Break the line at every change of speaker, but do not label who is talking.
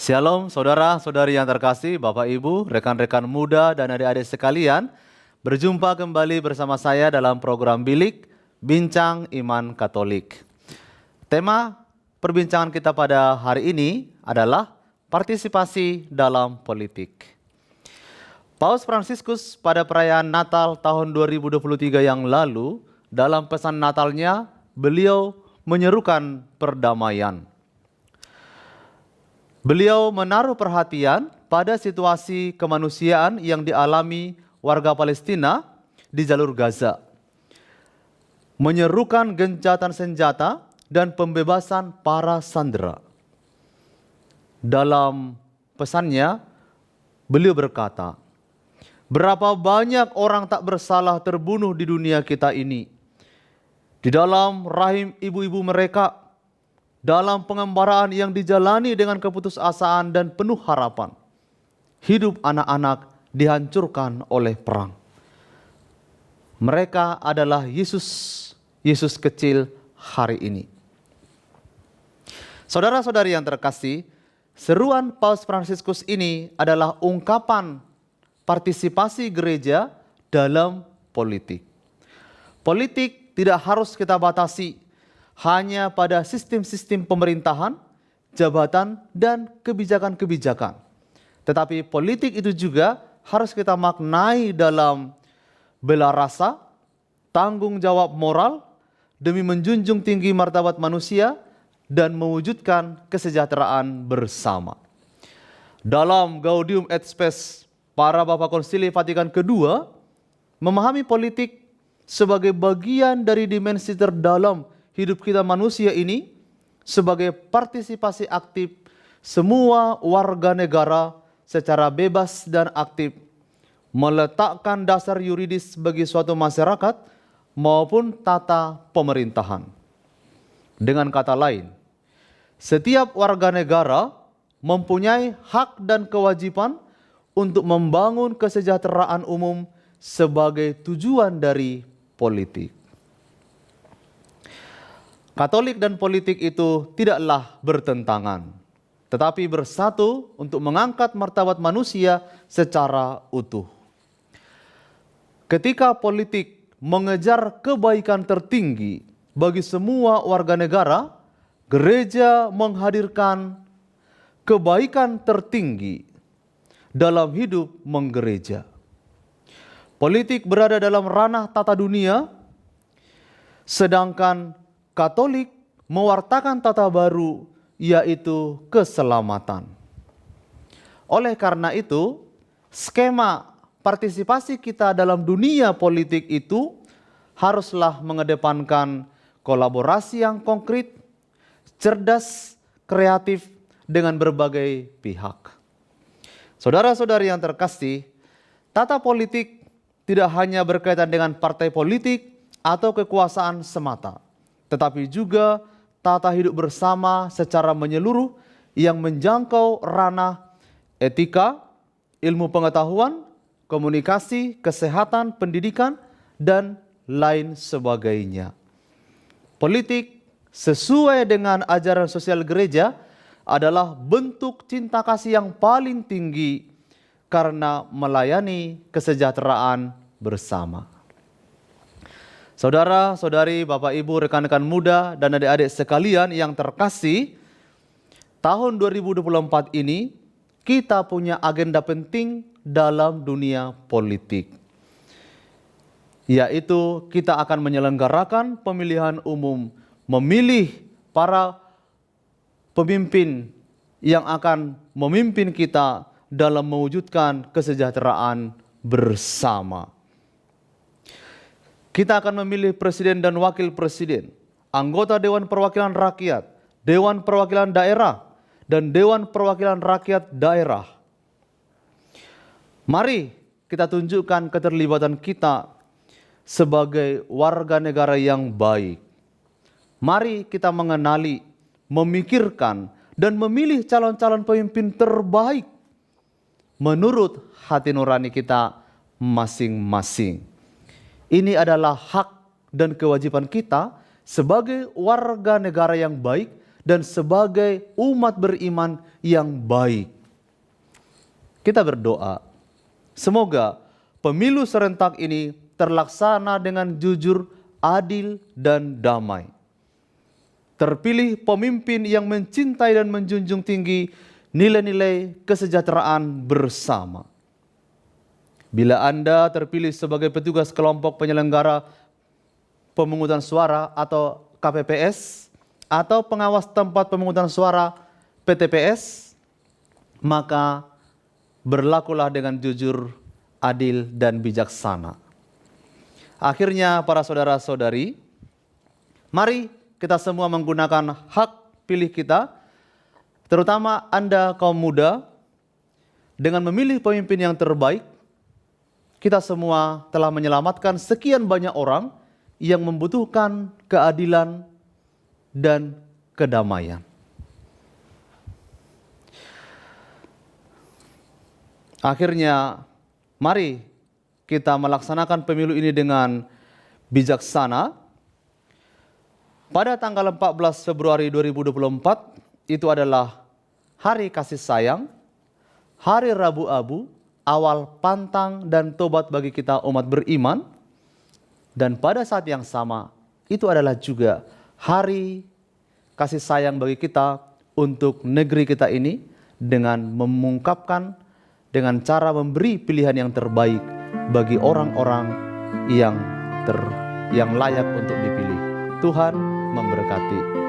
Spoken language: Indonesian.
Shalom saudara-saudari yang terkasih, Bapak Ibu, rekan-rekan muda dan adik-adik sekalian. Berjumpa kembali bersama saya dalam program Bilik Bincang Iman Katolik. Tema perbincangan kita pada hari ini adalah partisipasi dalam politik. Paus Fransiskus pada perayaan Natal tahun 2023 yang lalu, dalam pesan Natalnya, beliau menyerukan perdamaian. Beliau menaruh perhatian pada situasi kemanusiaan yang dialami warga Palestina di jalur Gaza, menyerukan gencatan senjata dan pembebasan para sandera. Dalam pesannya, beliau berkata, "Berapa banyak orang tak bersalah terbunuh di dunia kita ini, di dalam rahim ibu-ibu mereka, dalam pengembaraan yang dijalani dengan keputusasaan dan penuh harapan. Hidup anak-anak dihancurkan oleh perang. Mereka adalah Yesus kecil hari ini." Saudara-saudari yang terkasih, seruan Paus Fransiskus ini adalah ungkapan partisipasi gereja dalam politik. Politik tidak harus kita batasi hanya pada sistem-sistem pemerintahan, jabatan, dan kebijakan-kebijakan. Tetapi politik itu juga harus kita maknai dalam bela rasa, tanggung jawab moral, demi menjunjung tinggi martabat manusia, dan mewujudkan kesejahteraan bersama. Dalam Gaudium et Spes, para Bapak Konsili Vatikan II memahami politik sebagai bagian dari dimensi terdalam hidup kita manusia ini, sebagai partisipasi aktif semua warga negara secara bebas dan aktif, meletakkan dasar yuridis bagi suatu masyarakat maupun tata pemerintahan. Dengan kata lain, setiap warga negara mempunyai hak dan kewajiban untuk membangun kesejahteraan umum sebagai tujuan dari politik. Katolik dan politik itu tidaklah bertentangan, tetapi bersatu untuk mengangkat martabat manusia secara utuh. Ketika politik mengejar kebaikan tertinggi bagi semua warga negara, gereja menghadirkan kebaikan tertinggi dalam hidup menggereja. Politik berada dalam ranah tata dunia, sedangkan Katolik mewartakan tata baru, yaitu keselamatan. Oleh karena itu, skema partisipasi kita dalam dunia politik itu haruslah mengedepankan kolaborasi yang konkret, cerdas, kreatif dengan berbagai pihak. Saudara-saudari yang terkasih, tata politik tidak hanya berkaitan dengan partai politik atau kekuasaan semata, tetapi juga tata hidup bersama secara menyeluruh yang menjangkau ranah etika, ilmu pengetahuan, komunikasi, kesehatan, pendidikan, dan lain sebagainya. Politik sesuai dengan ajaran sosial gereja adalah bentuk cinta kasih yang paling tinggi karena melayani kesejahteraan bersama. Saudara-saudari, Bapak Ibu, rekan-rekan muda, dan adik-adik sekalian yang terkasih, tahun 2024 ini kita punya agenda penting dalam dunia politik, yaitu kita akan menyelenggarakan pemilihan umum, memilih para pemimpin yang akan memimpin kita dalam mewujudkan kesejahteraan bersama. Kita akan memilih presiden dan wakil presiden, anggota Dewan Perwakilan Rakyat, Dewan Perwakilan Daerah, dan Dewan Perwakilan Rakyat Daerah. Mari kita tunjukkan keterlibatan kita sebagai warga negara yang baik. Mari kita mengenali, memikirkan, dan memilih calon-calon pemimpin terbaik menurut hati nurani kita masing-masing. Ini adalah hak dan kewajiban kita sebagai warga negara yang baik dan sebagai umat beriman yang baik. Kita berdoa, semoga pemilu serentak ini terlaksana dengan jujur, adil, dan damai. Terpilih pemimpin yang mencintai dan menjunjung tinggi nilai-nilai kesejahteraan bersama. Bila Anda terpilih sebagai petugas kelompok penyelenggara pemungutan suara atau KPPS, atau pengawas tempat pemungutan suara PTPS, maka berlakulah dengan jujur, adil, dan bijaksana. Akhirnya para saudara-saudari, mari kita semua menggunakan hak pilih kita, terutama Anda kaum muda, dengan memilih pemimpin yang terbaik. Kita semua telah menyelamatkan sekian banyak orang yang membutuhkan keadilan dan kedamaian. Akhirnya, mari kita melaksanakan pemilu ini dengan bijaksana. Pada tanggal 14 Februari 2024, itu adalah Hari Kasih Sayang, Hari Rabu Abu, awal pantang dan tobat bagi kita umat beriman. Dan pada saat yang sama, itu adalah juga Hari Kasih Sayang bagi kita untuk negeri kita ini, dengan mengungkapkan dengan cara memberi pilihan yang terbaik bagi orang-orang yang layak untuk dipilih. Tuhan memberkati.